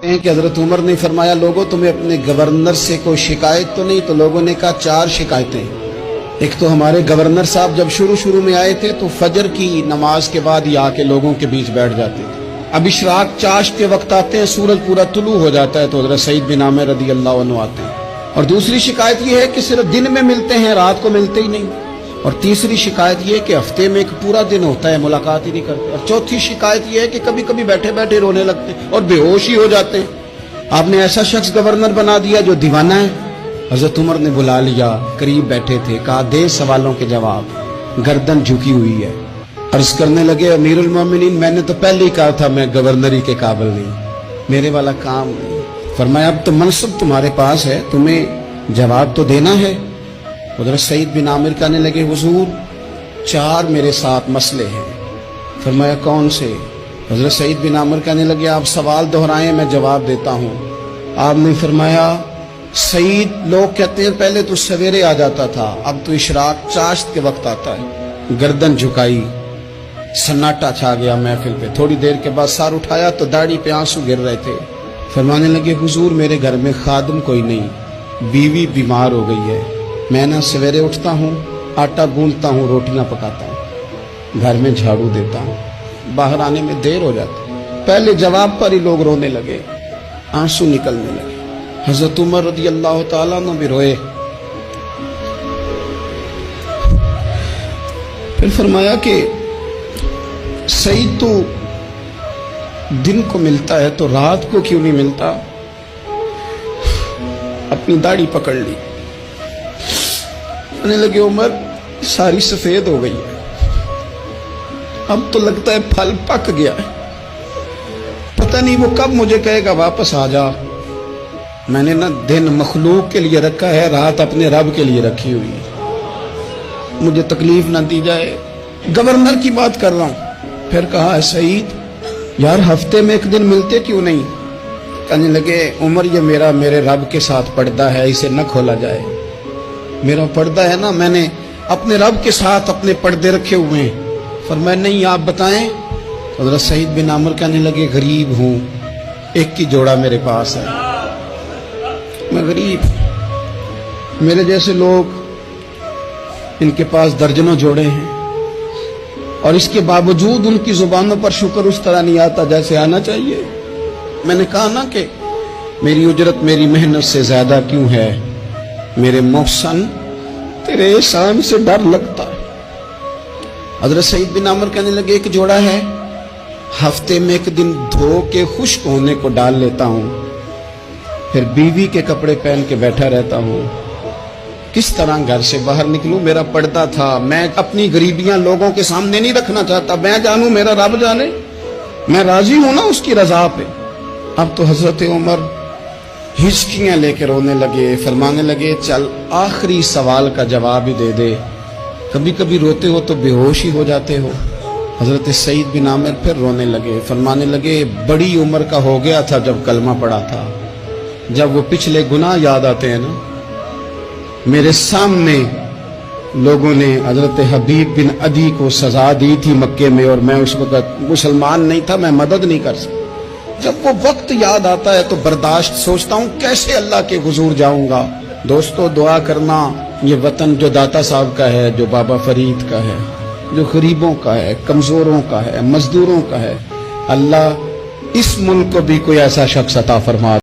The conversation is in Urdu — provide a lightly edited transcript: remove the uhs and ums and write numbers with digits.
کہ حضرت عمر نے فرمایا لوگوں تمہیں اپنے گورنر سے کوئی شکایت تو نہیں؟ تو لوگوں نے کہا 4 شکایتیں۔ ایک تو ہمارے گورنر صاحب جب شروع میں آئے تھے تو فجر کی نماز کے بعد ہی آ کے لوگوں کے بیچ بیٹھ جاتے تھے۔ اب اشراق چاشت کے وقت آتے ہیں، سورج پورا طلوع ہو جاتا ہے تو حضرت سعید بن عامر رضی اللہ عنہ آتے ہیں۔ اور دوسری شکایت یہ ہے کہ صرف دن میں ملتے ہیں، رات کو ملتے ہی نہیں۔ اور تیسری شکایت یہ کہ ہفتے میں ایک پورا دن ہوتا ہے ملاقات ہی نہیں کرتے۔ اور چوتھی شکایت یہ ہے کہ کبھی کبھی بیٹھے بیٹھے رونے لگتے ہیں اور بے ہوش ہی ہو جاتے ہیں۔ آپ نے ایسا شخص گورنر بنا دیا جو دیوانہ ہے۔ حضرت عمر نے بلا لیا، قریب بیٹھے تھے، کہا دے سوالوں کے جواب۔ گردن جھکی ہوئی ہے، عرض کرنے لگے امیر المومنین میں نے تو پہلے ہی کہا تھا میں گورنری کے قابل نہیں، میرے والا کام نہیں۔ فرمایا اب تو منصب تمہارے پاس ہے، تمہیں جواب تو دینا ہے۔ حضرت سعید بن عامر کہنے لگے حضور 4 میرے ساتھ مسئلے ہیں۔ فرمایا کون سے؟ حضرت سعید بن عامر کہنے لگے آپ سوال دہرائیں میں جواب دیتا ہوں۔ آپ نے فرمایا سعید لوگ کہتے ہیں پہلے تو سویرے آ جاتا تھا، اب تو اشراق چاشت کے وقت آتا ہے۔ گردن جھکائی، سناٹا چھا گیا محفل پہ۔ تھوڑی دیر کے بعد سر اٹھایا تو داڑھی پہ آنسو گر رہے تھے۔ فرمانے لگے حضور میرے گھر میں خادم کوئی نہیں، بیوی بیمار ہو گئی ہے، میں نہ سویرے اٹھتا ہوں، آٹا گوندتا ہوں، روٹیاں پکاتا ہوں، گھر میں جھاڑو دیتا ہوں، باہر آنے میں دیر ہو جاتی۔ پہلے جواب پر ہی لوگ رونے لگے، آنسو نکلنے لگے۔ حضرت عمر رضی اللہ تعالیٰ عنہ بھی روئے۔ پھر فرمایا کہ سعید تو دن کو ملتا ہے تو رات کو کیوں نہیں ملتا؟ اپنی داڑھی پکڑ لی، کہنے لگے عمر ساری سفید ہو گئی ہے، اب تو لگتا ہے پھل پک گیا ہے، پتہ نہیں وہ کب مجھے کہے گا واپس آ جا۔ میں نے نہ دن مخلوق کے لیے رکھا ہے، رات اپنے رب کے لیے رکھی ہوئی ہے، مجھے تکلیف نہ دی جائے۔ گورنر کی بات کر رہا ہوں۔ پھر کہا سعید یار ہفتے میں ایک دن ملتے کیوں نہیں؟ کہنے لگے عمر یہ میرے رب کے ساتھ پردہ ہے، اسے نہ کھولا جائے۔ میرا پردہ ہے نا، میں نے اپنے رب کے ساتھ اپنے پردے رکھے ہوئے ہیں۔ فرمایا نہیں آپ بتائیں۔ حضرت سعید بن عامر کہنے لگے غریب ہوں، ایک کی جوڑا میرے پاس ہے، میں غریب، میرے جیسے لوگ ان کے پاس درجنوں جوڑے ہیں، اور اس کے باوجود ان کی زبانوں پر شکر اس طرح نہیں آتا جیسے آنا چاہیے۔ میں نے کہا نا کہ میری اجرت میری محنت سے زیادہ کیوں ہے، میرے محسن تیرے احسان سے ڈر لگتا ہے۔ حضرت سعید بن عامر کہنے لگے ایک جوڑا ہے، ہفتے میں ایک دن دھو کے خشک ہونے کو ڈال لیتا ہوں، پھر بیوی کے کپڑے پہن کے بیٹھا رہتا ہوں، کس طرح گھر سے باہر نکلوں؟ میرا پردہ تھا، میں اپنی غریبیاں لوگوں کے سامنے نہیں رکھنا چاہتا، میں جانوں میرا رب جانے، میں راضی ہوں نا اس کی رضا پہ۔ اب تو حضرت عمر ہچکیاں لے کے رونے لگے، فرمانے لگے چل آخری سوال کا جواب ہی دے دے، کبھی کبھی روتے ہو تو بے ہوش ہی ہو جاتے ہو۔ حضرت سعید بن عامر پھر رونے لگے، فرمانے لگے بڑی عمر کا ہو گیا تھا جب کلمہ پڑھا تھا، جب وہ پچھلے گناہ یاد آتے ہیں نا، میرے سامنے لوگوں نے حضرت حبیب بن عدی کو سزا دی تھی مکے میں، اور میں اس وقت مسلمان نہیں تھا، میں مدد نہیں کر سکتا۔ جب وہ وقت یاد آتا ہے تو برداشت سوچتا ہوں کیسے اللہ کے حضور جاؤں گا۔ دوستو دعا کرنا، یہ وطن جو داتا صاحب کا ہے، جو بابا فرید کا ہے، جو غریبوں کا ہے، کمزوروں کا ہے، مزدوروں کا ہے، اللہ اس ملک کو بھی کوئی ایسا شخص عطا فرما